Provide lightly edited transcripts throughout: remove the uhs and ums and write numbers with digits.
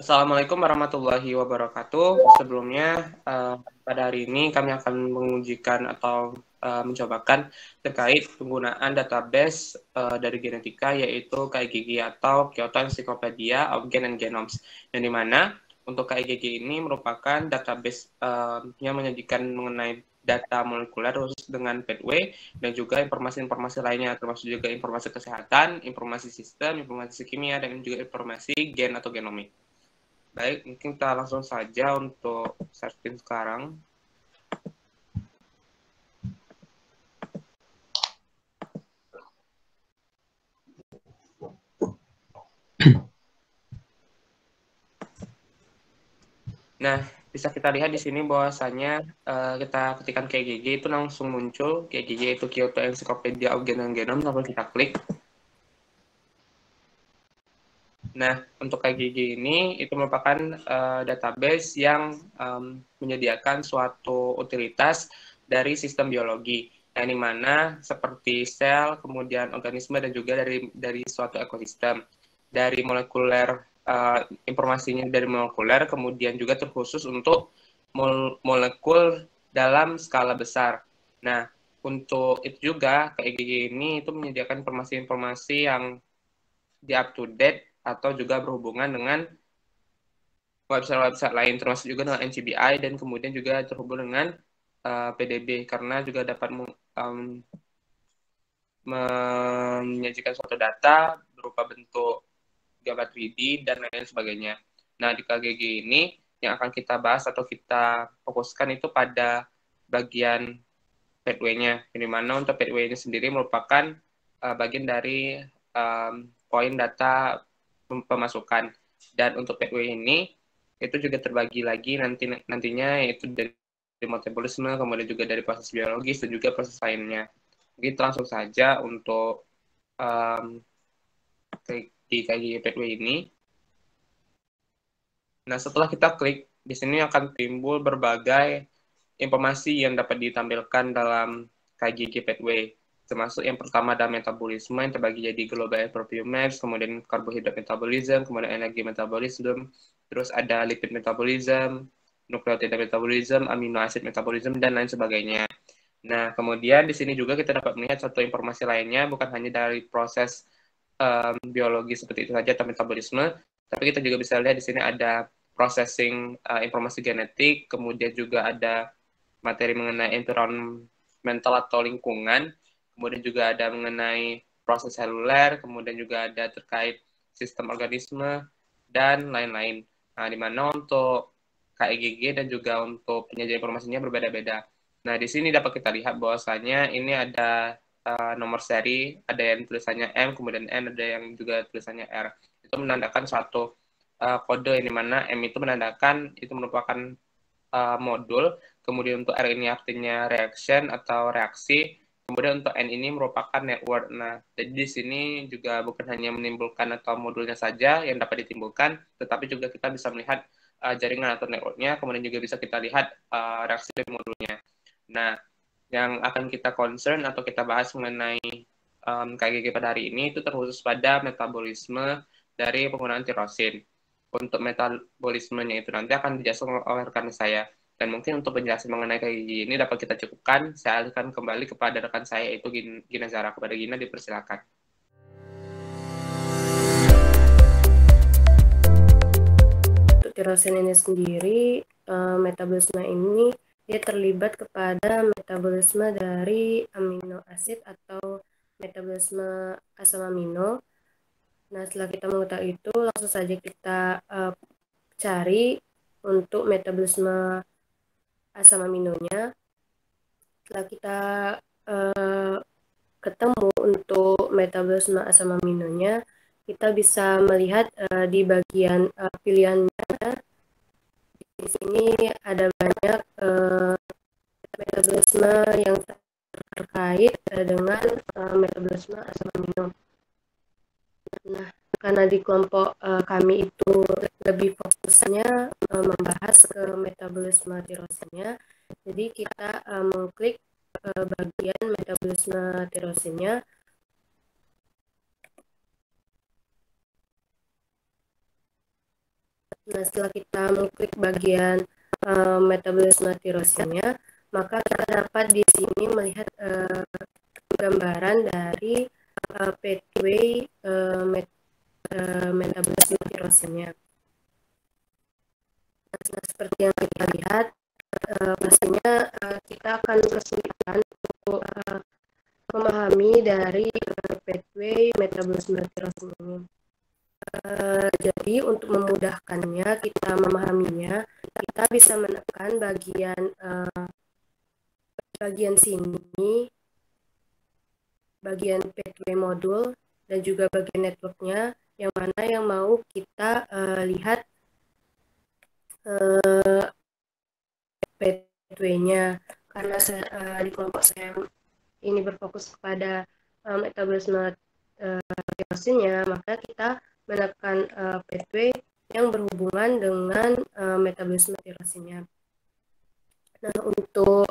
Assalamualaikum warahmatullahi wabarakatuh. Sebelumnya, pada hari ini kami akan mengujikan atau mencobakan terkait penggunaan database dari genetika, yaitu KIGG atau Kyoto Encyclopedia of Gen and Genomes, yang dimana untuk KIGG ini merupakan database yang menyajikan mengenai data molekuler khusus dengan pathway dan juga informasi-informasi lainnya, termasuk juga informasi kesehatan, informasi sistem, informasi kimia, dan juga informasi gen atau genomik. Baik, mungkin kita langsung saja untuk share screen sekarang. Nah, bisa kita lihat di sini bahwasanya kita ketikkan KGG itu langsung muncul. KGG itu Kyoto Encyclopedia of Gen and Genome, lalu kita klik. Nah, untuk KGG ini itu merupakan database yang menyediakan suatu utilitas dari sistem biologi, yang dimana seperti sel, kemudian organisme, dan juga dari suatu ekosistem. Dari molekuler, informasinya dari molekuler, kemudian juga terkhusus untuk molekul dalam skala besar. Nah, untuk itu juga KGG ini itu menyediakan informasi-informasi yang di up to date atau juga berhubungan dengan website-website lain, termasuk juga dengan NCBI, dan kemudian juga terhubung dengan PDB, karena juga dapat menyajikan suatu data berupa bentuk gambar 3D dan lain sebagainya. Nah, di KGG ini yang akan kita bahas atau kita fokuskan itu pada bagian pathway-nya, di mana untuk pathway ini sendiri merupakan bagian dari poin data pemasukan. Dan untuk pathway ini itu juga terbagi lagi nantinya, yaitu dari metabolisme, kemudian juga dari proses biologis dan juga proses lainnya. Kita langsung saja untuk di KGG pathway ini. Nah, setelah kita klik, di sini akan timbul berbagai informasi yang dapat ditampilkan dalam KGG pathway, termasuk yang pertama ada metabolisme yang terbagi jadi global appropriate maps, kemudian carbohydrate metabolism, kemudian energy metabolism, terus ada lipid metabolism, nucleotide metabolism, amino acid metabolism, dan lain sebagainya. Nah, kemudian di sini juga kita dapat melihat satu informasi lainnya, bukan hanya dari proses biologi seperti itu saja atau metabolisme, tapi kita juga bisa lihat di sini ada processing informasi genetik, kemudian juga ada materi mengenai environmental atau lingkungan, kemudian juga ada mengenai proses seluler, kemudian juga ada terkait sistem organisme, dan lain-lain. Nah, di mana untuk KIGG dan juga untuk penyajian informasinya berbeda-beda. Nah, di sini dapat kita lihat bahwasanya ini ada nomor seri, ada yang tulisannya M, kemudian N, ada yang juga tulisannya R. Itu menandakan suatu kode, yang dimana M itu menandakan itu merupakan modul, kemudian untuk R ini artinya reaction atau reaksi, kemudian untuk N ini merupakan network. Nah, jadi di sini juga bukan hanya menimbulkan atau modulnya saja yang dapat ditimbulkan, tetapi juga kita bisa melihat jaringan atau networknya, kemudian juga bisa kita lihat reaksi dari modulnya. Nah, yang akan kita concern atau kita bahas mengenai KGG pada hari ini itu terkhusus pada metabolisme dari penggunaan tirosin. Untuk metabolismenya itu nanti akan dijelaskan oleh rekan saya. Dan mungkin untuk penjelasan mengenai KGG ini dapat kita cukupkan. Saya akan kembali kepada rekan saya, yaitu Gina Zara. Kepada Gina, dipersilakan. Untuk tirosin ini sendiri, metabolisme ini dia terlibat kepada metabolisme dari amino asid atau metabolisme asam amino. Nah, setelah kita mengetahui itu, langsung saja kita cari untuk metabolisme asam aminonya. Setelah kita ketemu untuk metabolisme asam aminonya, kita bisa melihat di bagian pilihannya. Di sini ada banyak metabolisme yang terkait dengan metabolisme asam amino. Nah, karena di kelompok kami itu lebih fokusnya membahas ke metabolisme tirosinnya, jadi kita mengklik bagian metabolisme tirosinnya. Nah, setelah kita mengklik bagian metabolisme tirosinnya, maka kita dapat di sini melihat gambaran dari pathway metabolisme tirosinnya. Nah, seperti yang kita lihat, pastinya kita akan kesulitan untuk memahami dari pathway metabolisme tirosin ini. Jadi untuk memudahkannya kita memahaminya, kita bisa menekan bagian sini, bagian pathway modul, dan juga bagian networknya, yang mana yang mau kita lihat pathway-nya. Karena di kelompok saya ini berfokus kepada metabolisme tirosinnya, maka kita menekan pathway yang berhubungan dengan metabolisme tirosinnya. Nah, untuk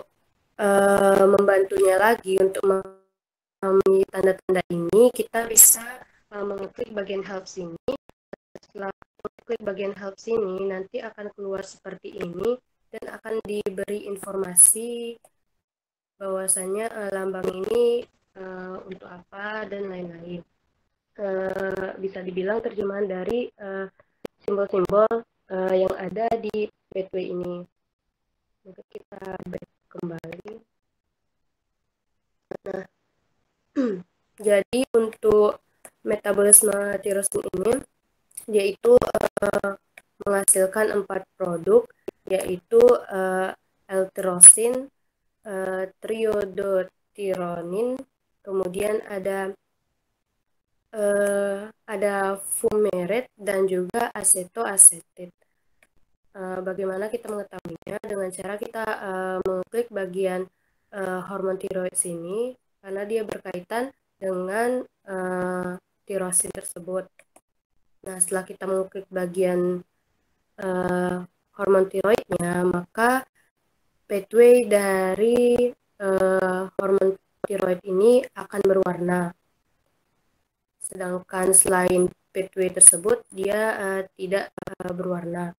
membantunya lagi untuk memahami tanda-tanda ini, kita bisa mengklik bagian help sini. Setelah klik bagian help sini, nanti akan keluar seperti ini dan akan diberi informasi bahwasanya lambang ini untuk apa dan lain-lain. Bisa dibilang terjemahan dari simbol-simbol yang ada di pathway ini. Maka kita back kembali. Nah, jadi untuk metabolisme tirosin ini, yaitu menghasilkan 4 produk, yaitu L-tirosin, triodotironin, kemudian ada fumaret dan juga asetoasetit. Bagaimana kita mengetahuinya? Dengan cara kita mengklik bagian hormon tiroid sini, karena dia berkaitan dengan tirosin tersebut. Nah, setelah kita mengklik bagian hormon tiroidnya, maka pathway dari hormon tiroid ini akan berwarna. Sedangkan selain pathway tersebut, dia tidak berwarna.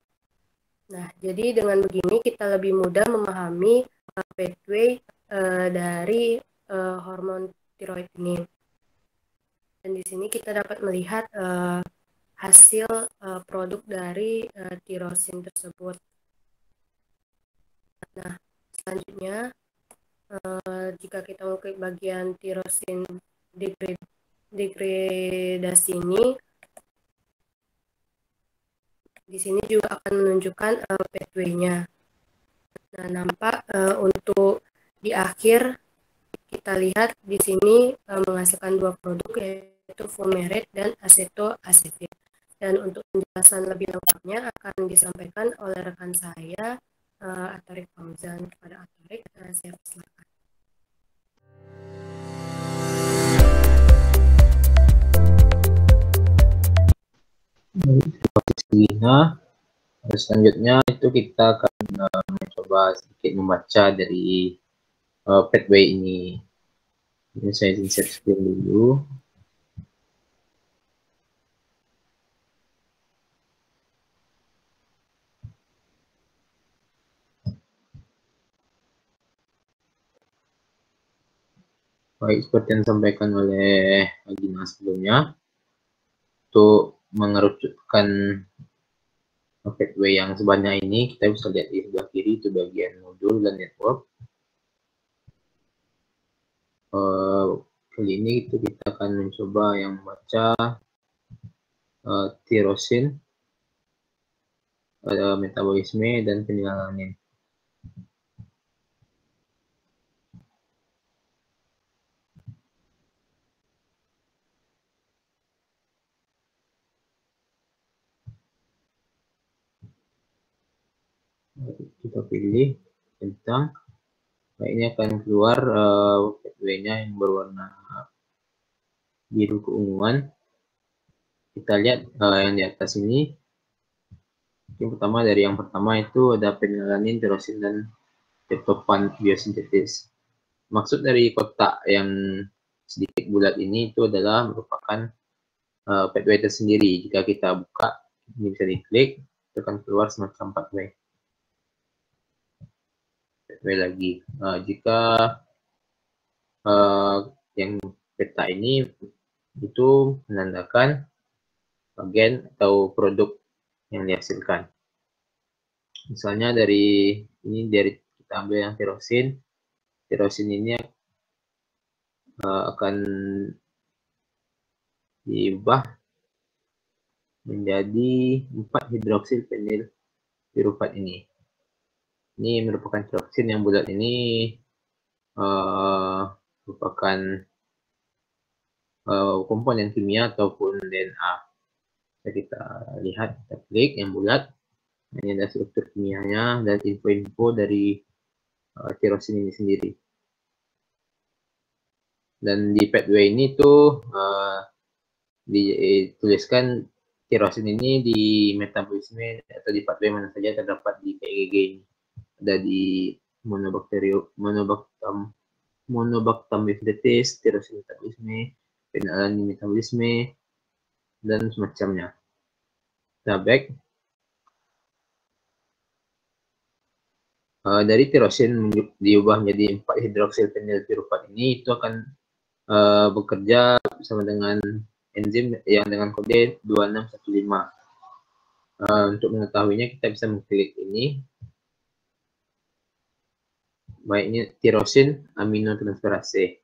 Nah, jadi dengan begini kita lebih mudah memahami pathway dari hormon tiroid ini. Dan di sini kita dapat melihat hasil produk dari tirosin tersebut. Nah, selanjutnya jika kita mengklik bagian tirosin degradasi ini, di sini juga akan menunjukkan pathway-nya. Nah, nampak untuk di akhir kita lihat di sini menghasilkan 2 produk, yaitu fumaret dan asetoasetit. Dan untuk penjelasan lebih lengkapnya akan disampaikan oleh rekan saya, Atarik Fauzan. Kepada Atarik, saya persilakan. Terima kasih Lina. Selanjutnya itu kita akan mencoba sedikit membaca dari pathway ini. Ini saya insert screen dulu. Baik, seperti yang disampaikan oleh Gina sebelumnya, untuk mengerucutkan pathway yang sebanyak ini, kita bisa lihat di sebelah kiri itu bagian modul dan network. Kali ini itu kita akan mencoba yang membaca tirosin, metabolisme dan penilaiannya. Kita pilih tentang, nah ini akan keluar pathway-nya yang berwarna biru keunguan. Kita lihat yang di atas ini. Yang pertama itu ada penilaian tirosin dan tryptophan biosintetis. Maksud dari kotak yang sedikit bulat ini itu adalah merupakan pathway tersendiri. Jika kita buka, ini bisa diklik, akan keluar semacam pathway. Lagi. Jika yang peta ini itu menandakan bagian atau produk yang dihasilkan. Misalnya dari kita ambil yang tirosin. Tirosin ini akan diubah menjadi 4 hidroksil penil pirufat ini. Ini merupakan tirosin yang bulat ini merupakan komponen kimia ataupun DNA. Jadi kita lihat, kita klik yang bulat, ini ada struktur kimianya dan info-info dari tirosin ini sendiri. Dan di pathway ini tuh dituliskan tirosin ini di metabolisme atau di pathway mana saja terdapat di PGG ini. Ada di monobactam bifidus, tirosin metabolisme, phenylalanin metabolisme, dan semacamnya. Kita back. Dari tirosin diubah menjadi 4 hidroksil penil pirufat ini, itu akan bekerja bersama dengan enzim yang dengan kode 2615. Untuk mengetahuinya kita bisa mengklik ini. Baiknya tirosin aminotransferase.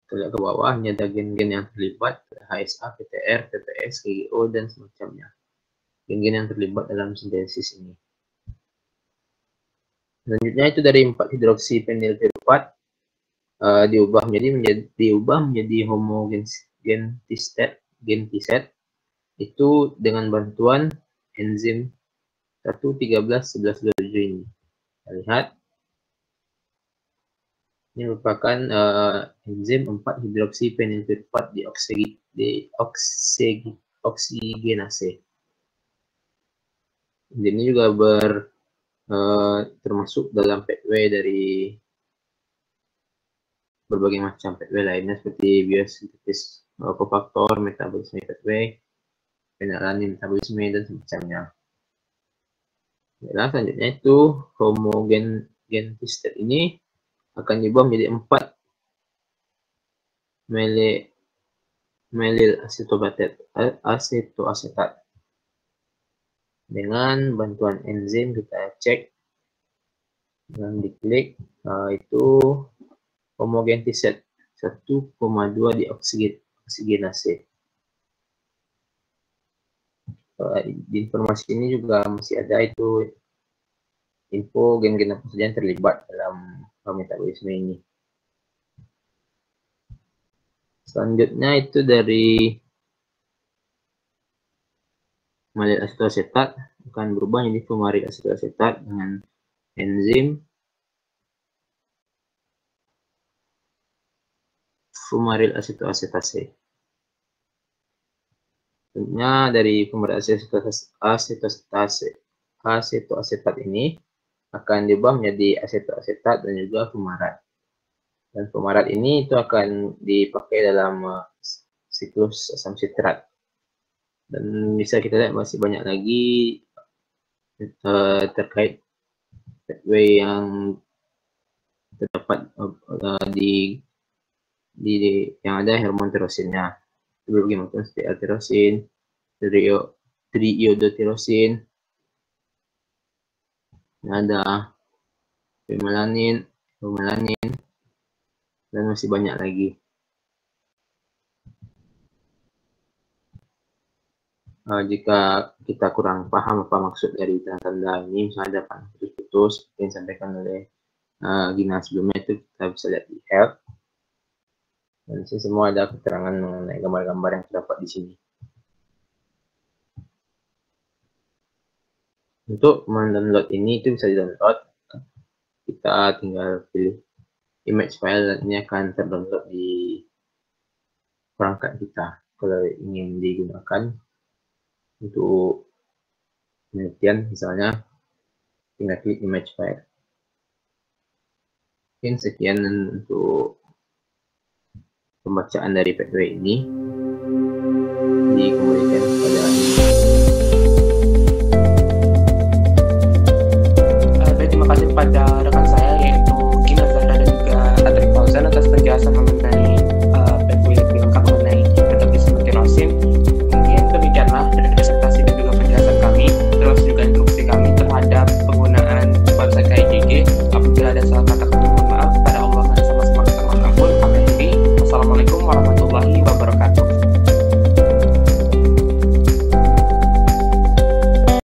Kita lihat ke bawah, ini ada gen-gen yang terlibat, HSA, PTR, PPS, KGO, dan semacamnya. Gen-gen yang terlibat dalam sintesis ini. Selanjutnya itu dari 4 hidroksi penil pirufat diubah menjadi homogentiset itu dengan bantuan enzim 1,13,11,27 ini. Kita lihat ini merupakan enzim 4 hidroksi penil pirufat oksigenase. Enzim ini juga termasuk dalam pathway dari berbagai macam pathway lainnya seperti biosintesis kofaktor, metabolisme pathway, phenylalanin metabolisme, dan semacamnya. Nah, selanjutnya itu homogentiset ini akan diubah menjadi 4 menyl asetoasetat. Dengan bantuan enzim kita cek dan diklik, itu homogentiset 1,2 dioksigenase. Di informasi ini juga masih ada itu info gen-gen apa saja yang terlibat dalam metabolisme ini. Selanjutnya itu dari menyl asetoasetat akan berubah menjadi fumaril asetoasetat dengan enzim fumaril asetoasetase. Selanjutnya dari fumaril asetoasetat ini akan diubah menjadi asetoasetat dan juga fumarat. Dan fumarat ini itu akan dipakai dalam siklus asam sitrat. Dan bisa kita lihat masih banyak lagi terkait pathway yang terdapat di yang ada hormon tirosinnya. Berbagai macam seperti L-tirosin, triiodotirosin, ada phenylalanin, dan masih banyak lagi. Jika kita kurang paham apa maksud dari tanda-tanda ini, misalnya ada panah putus-putus yang disampaikan oleh Gina sebelumnya, itu kita bisa lihat di help. Dan ini semua ada keterangan mengenai gambar-gambar yang terdapat di sini. Untuk mendownload ini itu bisa di-download. Kita tinggal pilih image file dan ini akan terdownload di perangkat kita kalau ingin digunakan untuk penelitian. Misalnya tinggal klik image file. Mungkin sekian untuk pembacaan dari pathway ini dikemudikan kepada terima kasih kepada rekan saya yaitu Kina Zahra dan juga Adrik Fauzan atas penjelasan mengenai pathway lebih lengkap mengenai metabolisme tirosin. Mungkin demikianlah dari presentasi dan juga penjelasan kami, terus juga instruksi kami terhadap penggunaan website KIGG. Apabila ada salah